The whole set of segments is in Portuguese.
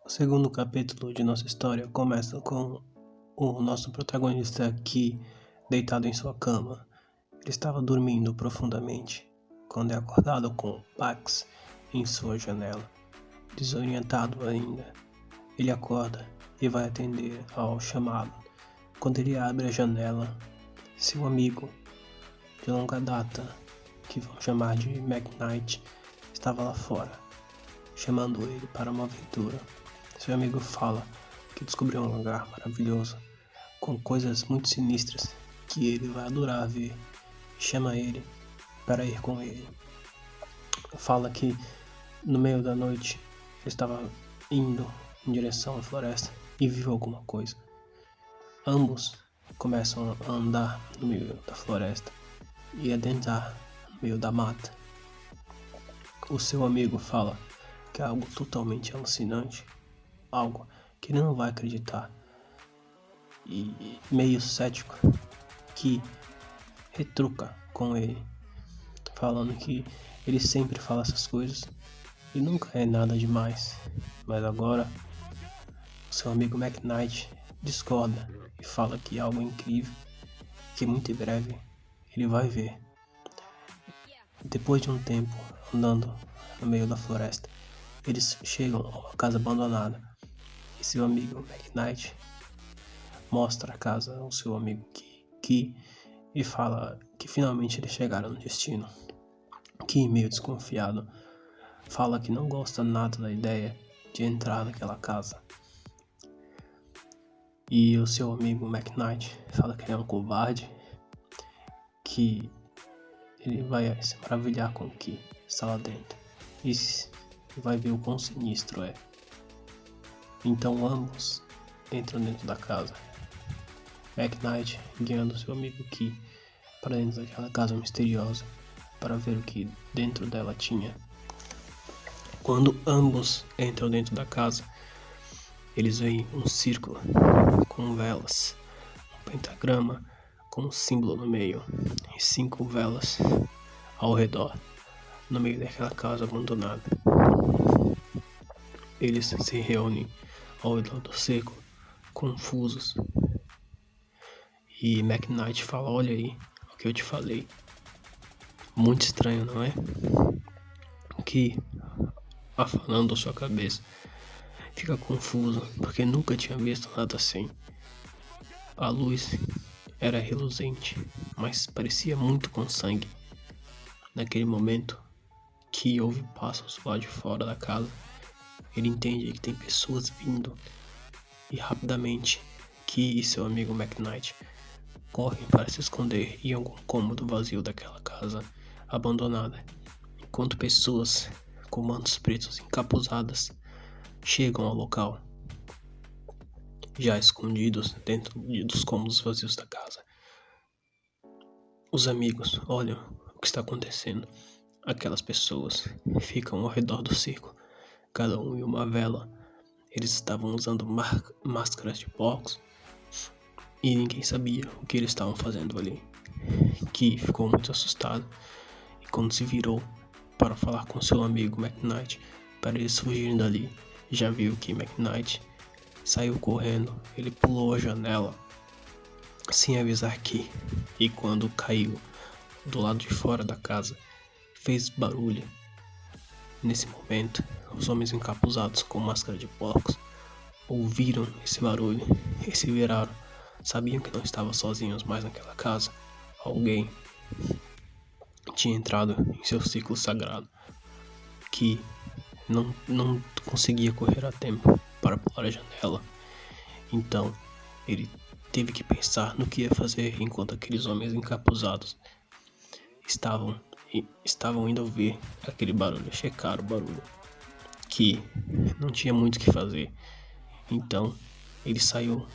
O segundo capítulo de nossa história começa com o nosso protagonista aqui deitado em sua cama. Ele estava dormindo profundamente quando é acordado com Pax em sua janela. Desorientado ainda, ele acorda e vai atender ao chamado. Quando ele abre a janela, seu amigo de longa data, que vão chamar de McKnight, estava lá fora, chamando ele para uma aventura. Seu amigo fala que descobriu um lugar maravilhoso, com coisas muito sinistras, que ele vai adorar ver. Chama ele para ir com ele. Fala que no meio da noite ele estava indo em direção à floresta e viu alguma coisa. Ambos começam a andar no meio da floresta e adentrar no meio da mata. O seu amigo fala que é algo totalmente alucinante, algo que ele não vai acreditar, e meio cético, que retruca com ele, falando que ele sempre fala essas coisas e nunca é nada demais. Mas agora o seu amigo McKnight discorda e fala que é algo incrível, que muito em breve ele vai ver. Depois de um tempo andando no meio da floresta, eles chegam a uma casa abandonada e seu amigo McKnight mostra a casa ao seu amigo Ki e fala que finalmente eles chegaram no destino. Ki, meio desconfiado, fala que não gosta nada da ideia de entrar naquela casa. E o seu amigo McKnight fala que ele é um covarde, que ele vai se maravilhar com o que está lá dentro e vai ver o quão sinistro é. Então ambos entram dentro da casa. McKnight guiando seu amigo Ki para dentro daquela casa misteriosa para ver o que dentro dela tinha. Quando ambos entram dentro da casa, eles veem um círculo com velas, um pentagrama com um símbolo no meio e 5 velas ao redor, no meio daquela casa abandonada. Eles se reúnem ao redor do círculo, confusos, e McKnight fala: olha aí o que eu te falei. Muito estranho, não é? Que, afanando a sua cabeça, fica confuso porque nunca tinha visto nada assim. A luz era reluzente, mas parecia muito com sangue. Naquele momento que ouve passos lá de fora da casa, ele entende que tem pessoas vindo e rapidamente Ki e seu amigo McKnight correm para se esconder em algum cômodo vazio daquela casa abandonada, enquanto pessoas com mantos pretos encapuzadas chegam ao local, já escondidos dentro dos cômodos vazios da casa. Os amigos olham o que está acontecendo. Aquelas pessoas ficam ao redor do círculo, cada um em uma vela. Eles estavam usando máscaras de porcos e ninguém sabia o que eles estavam fazendo ali. Ki ficou muito assustado e quando se virou para falar com seu amigo McKnight para eles fugirem dali, já viu que McKnight saiu correndo. Ele pulou a janela sem avisar Ki, e quando caiu do lado de fora da casa fez barulho. Nesse momento, os homens encapuzados com máscara de porcos ouviram esse barulho e se viraram. Sabiam que não estavam sozinhos mais naquela casa. Alguém tinha entrado em seu ciclo sagrado, que não conseguia correr a tempo para pular a janela. Então ele teve que pensar no que ia fazer enquanto aqueles homens encapuzados estavam indo ouvir aquele barulho, checar o barulho, que não tinha muito o que fazer. Então ele saiu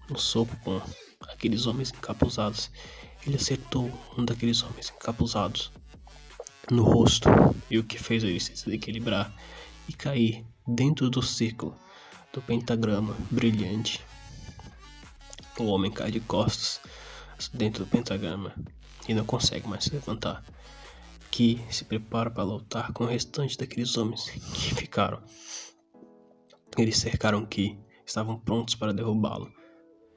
no soco com aqueles homens encapuzados. Ele acertou um daqueles homens encapuzados no rosto, e o que fez ele se desequilibrar e cair dentro do círculo do pentagrama brilhante. O homem cai de costas dentro do pentagrama e não consegue mais se levantar. Ki se prepara para lutar com o restante daqueles homens que ficaram. Eles cercaram Ki, estavam prontos para derrubá-lo,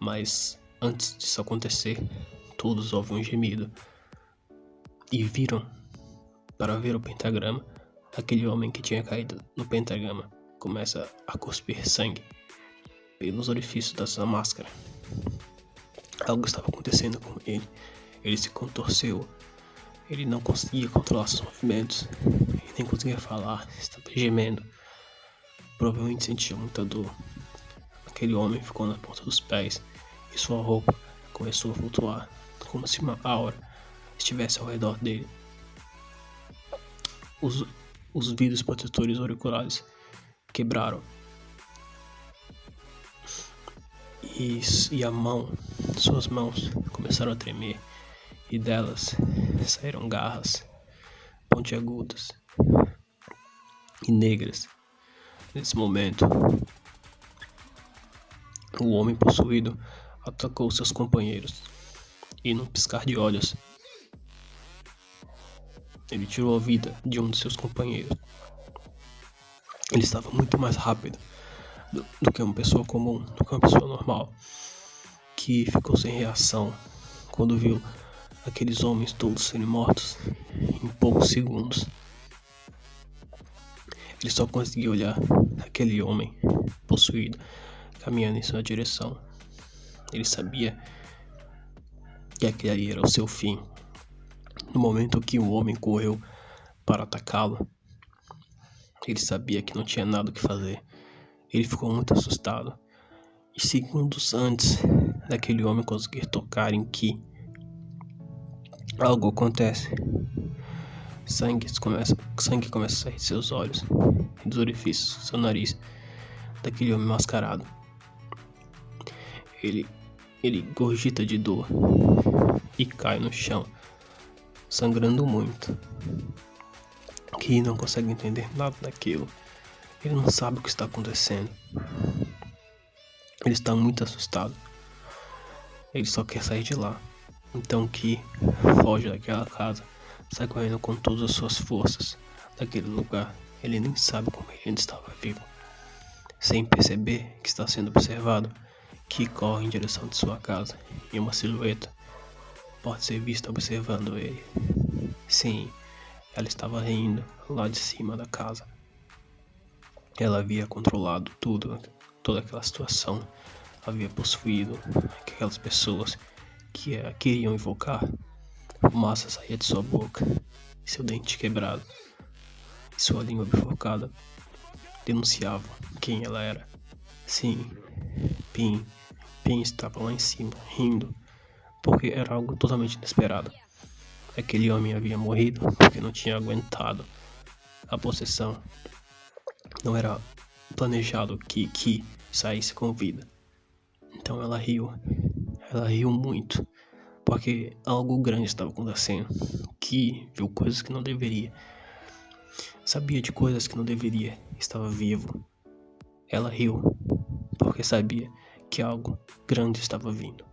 mas antes disso acontecer, todos ouvem um gemido e viram para ver o pentagrama. Aquele homem que tinha caído no pentagrama começa a cuspir sangue pelos orifícios da sua máscara. Algo estava acontecendo com ele. Ele se contorceu. Ele não conseguia controlar seus movimentos. Ele nem conseguia falar. Estava gemendo. Provavelmente sentia muita dor. Aquele homem ficou na ponta dos pés e sua roupa começou a flutuar, como se uma aura estivesse ao redor dele. Os vidros protetores auriculares quebraram. E suas mãos começaram a tremer, e delas saíram garras pontiagudas e negras. Nesse momento, o homem possuído atacou seus companheiros, e num piscar de olhos, ele tirou a vida de um de seus companheiros. Ele estava muito mais rápido do que uma pessoa comum, do que uma pessoa normal, que ficou sem reação quando viu aqueles homens todos serem mortos em poucos segundos. Ele só conseguia olhar aquele homem possuído caminhando em sua direção. Ele sabia que aquele ali era o seu fim. No momento que o homem correu para atacá-lo, ele sabia que não tinha nada o que fazer. Ele ficou muito assustado. E segundos antes daquele homem conseguir tocar em Ki, algo acontece. Sangue começa a sair de seus olhos e dos orifícios do seu nariz daquele homem mascarado. Ele gorjeta de dor e cai no chão, sangrando muito. Ki não consegue entender nada daquilo. Ele não sabe o que está acontecendo. Ele está muito assustado. Ele só quer sair de lá. Então Ki foge daquela casa, sai correndo com todas as suas forças daquele lugar. Ele nem sabe como ele ainda estava vivo. Sem perceber que está sendo observado, Ki corre em direção de sua casa e uma silhueta pode ser vista observando ele. Sim, ela estava rindo lá de cima da casa. Ela havia controlado tudo, toda aquela situação, havia possuído aquelas pessoas que a queriam invocar. Fumaça saía de sua boca, seu dente quebrado e sua língua bifurcada denunciavam quem ela era. Sim, Pin estava lá em cima, rindo, porque era algo totalmente inesperado. Aquele homem havia morrido porque não tinha aguentado a possessão. Não era planejado que Ki saísse com vida. Então ela riu muito, porque algo grande estava acontecendo. Ki viu coisas que não deveria, sabia de coisas que não deveria, estava vivo. Ela riu, porque sabia que algo grande estava vindo.